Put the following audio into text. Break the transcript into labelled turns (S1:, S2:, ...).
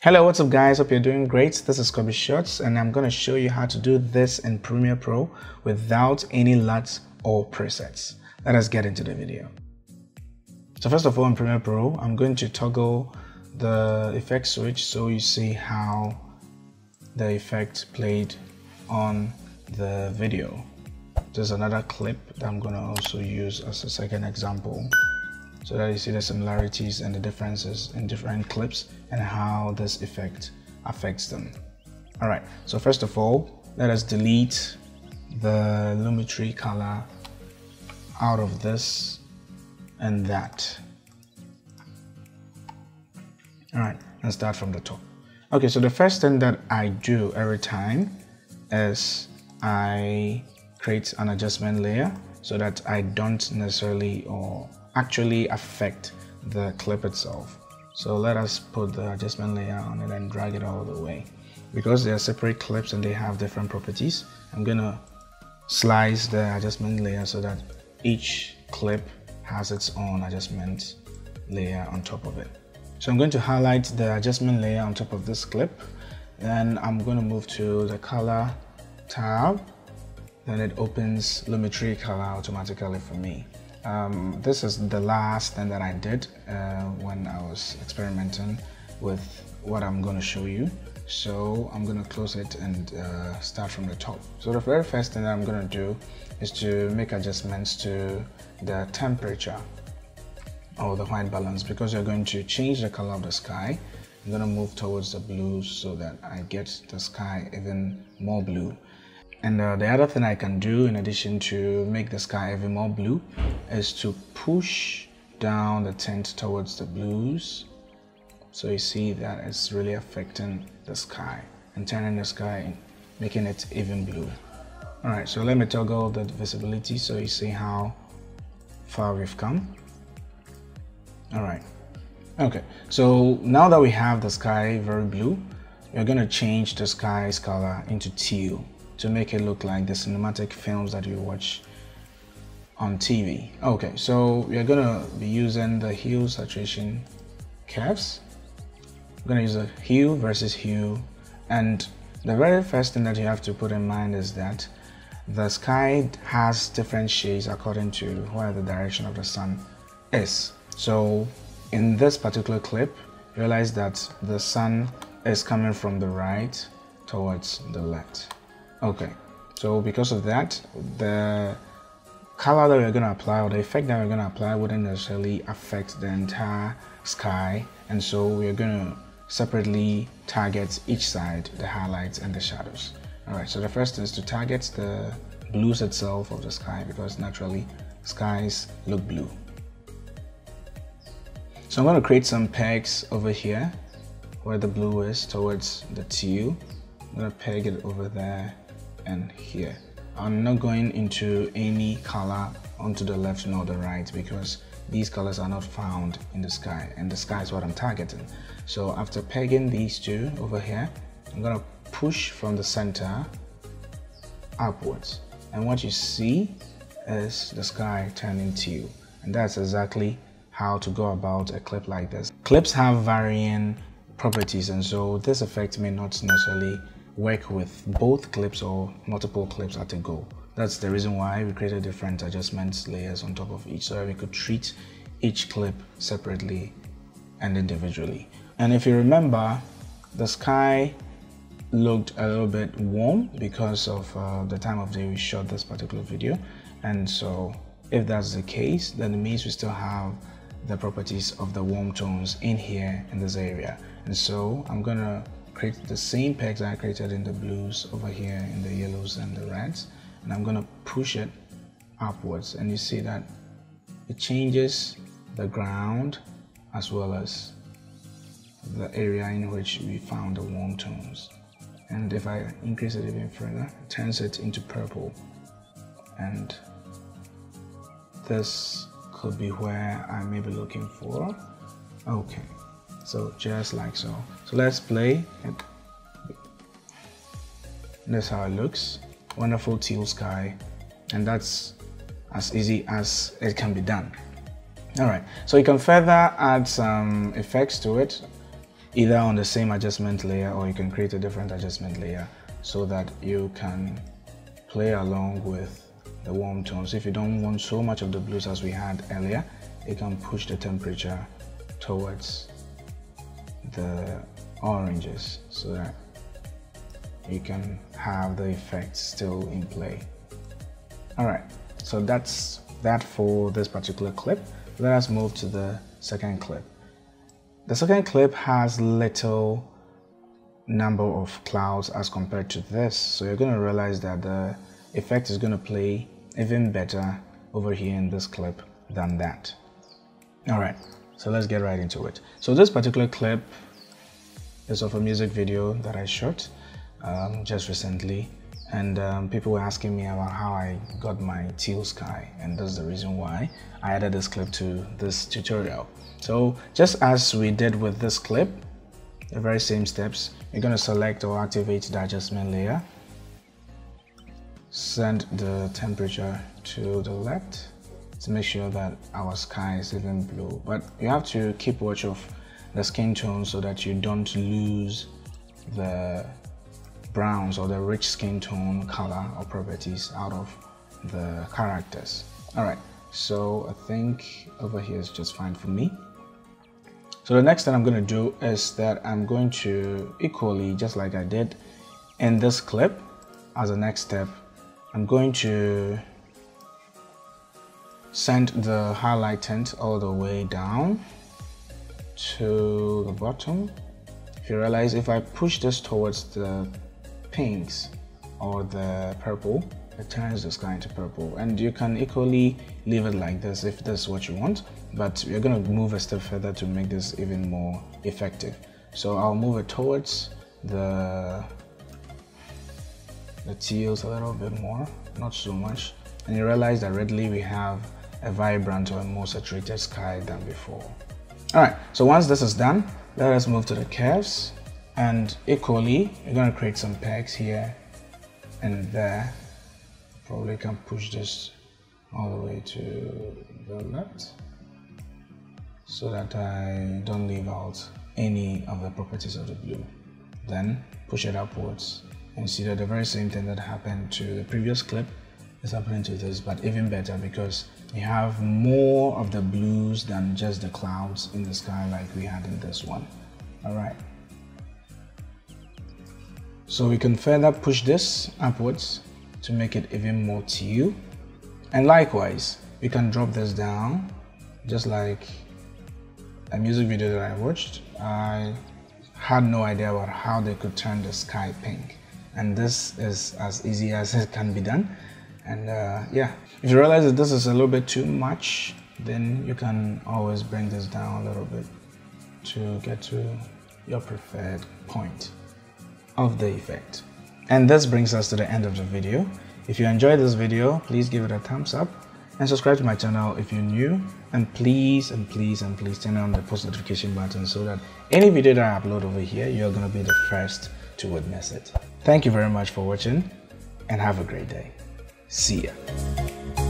S1: Hello, what's up guys? Hope you're doing great. This is Kobe Shots and I'm going to show you how to do this in Premiere Pro without any LUTs or presets. Let us get into the video. So first of all, in Premiere Pro, I'm going to toggle the effect switch so you see how the effect played on the video. There's another clip that I'm going to also use as a second example, so that you see the similarities and the differences in different clips and how this effect affects them. All right, so first of all, let us delete the Lumetri color out of this and that. All right, let's start from the top. Okay, so the first thing that I do every time is I create an adjustment layer so that I don't necessarily or actually affect the clip itself. So let us put the adjustment layer on it and drag it all the way. Because they are separate clips and they have different properties, I'm gonna slice the adjustment layer so that each clip has its own adjustment layer on top of it. So I'm going to highlight the adjustment layer on top of this clip, then I'm going to move to the color tab. Then it opens Lumetri color automatically for me. This is the last thing that I did when I was experimenting with what I'm going to show you. So I'm going to close it and start from the top. So the very first thing that I'm going to do is to make adjustments to the temperature or the white balance, because you're going to change the color of the sky. I'm going to move towards the blue so that I get the sky even more blue. And the other thing I can do in addition to make the sky even more blue is to push down the tint towards the blues. So you see that it's really affecting the sky and turning the sky, making it even blue. All right, so let me toggle the visibility so you see how far we've come. All right, okay, so now that we have the sky very blue, we're going to change the sky's color into teal to make it look like the cinematic films that you watch on TV. Okay, so we're going to be using the hue saturation curves. We're going to use a hue versus hue, and the very first thing that you have to put in mind is that the sky has different shades according to where the direction of the sun is. So in this particular clip, realize that the sun is coming from the right towards the left. Okay, so because of that, the color that we're going to apply or the effect that we're going to apply wouldn't necessarily affect the entire sky, and so we're going to separately target each side, the highlights and the shadows. All right, so the first is to target the blues itself of the sky, because naturally skies look blue. So I'm going to create some pegs over here where the blue is towards the teal. I'm going to peg it over there and here. I'm not going into any color onto the left nor the right, because these colors are not found in the sky, and the sky is what I'm targeting. So after pegging these two over here, I'm going to push from the center upwards, and what you see is the sky turning teal, and that's exactly how to go about a clip like this. Clips have varying properties, and so this effect may not necessarily work with both clips or multiple clips at a go. That's the reason why we created different adjustment layers on top of each, so that we could treat each clip separately and individually. And if you remember, the sky looked a little bit warm because of the time of day we shot this particular video, and so if that's the case, then it means we still have the properties of the warm tones in here in this area. And so I'm gonna create the same pegs I created in the blues over here in the yellows and the reds, and I'm gonna push it upwards, and you see that it changes the ground as well as the area in which we found the warm tones. And if I increase it even further, it turns it into purple, and this could be where I may be looking for. Okay, so just like so. So let's play it. That's how it looks. Wonderful teal sky, and that's as easy as it can be done. All right, so you can further add some effects to it either on the same adjustment layer, or you can create a different adjustment layer so that you can play along with the warm tones. If you don't want so much of the blues as we had earlier, you can push the temperature towards the oranges so that you can have the effect still in play. Alright, so that's that for this particular clip. Let us move to the second clip. The second clip has little number of clouds as compared to this, so you're going to realize that the effect is going to play even better over here in this clip than that. Alright, so let's get right into it. So this particular clip is of a music video that I shot just recently, and people were asking me about how I got my teal sky, and that's the reason why I added this clip to this tutorial. So just as we did with this clip, the very same steps, you're going to select or activate the adjustment layer, send the temperature to the left to make sure that our sky is even blue, but you have to keep watch of the skin tone so that you don't lose the browns or the rich skin tone color or properties out of the characters. Alright, so I think over here is just fine for me. So the next thing I'm going to do is that I'm going to equally, just like I did in this clip, as a next step, I'm going to send the highlight tint all the way down to the bottom. If you realize, if I push this towards the pinks or the purple, it turns the sky into purple, and you can equally leave it like this if that's what you want, but we're going to move a step further to make this even more effective. So I'll move it towards the teals a little bit more, not so much, and you realize that readily we have a vibrant or a more saturated sky than before. Alright, so once this is done, let us move to the curves, and equally you're going to create some pegs here and there. Probably can push this all the way to the left so that I don't leave out any of the properties of the blue. Then push it upwards and see that the very same thing that happened to the previous clip is happening to this, but even better because we have more of the blues than just the clouds in the sky like we had in this one. Alright, so we can further push this upwards to make it even more teal, and likewise we can drop this down just like a music video that I watched. I had no idea about how they could turn the sky pink, and this is as easy as it can be done. And yeah, if you realize that this is a little bit too much, then you can always bring this down a little bit to get to your preferred point of the effect. And this brings us to the end of the video. If you enjoyed this video, please give it a thumbs up and subscribe to my channel if you're new, and please turn on the post notification button so that any video that I upload over here, you're going to be the first to witness it. Thank you very much for watching, and have a great day. See ya.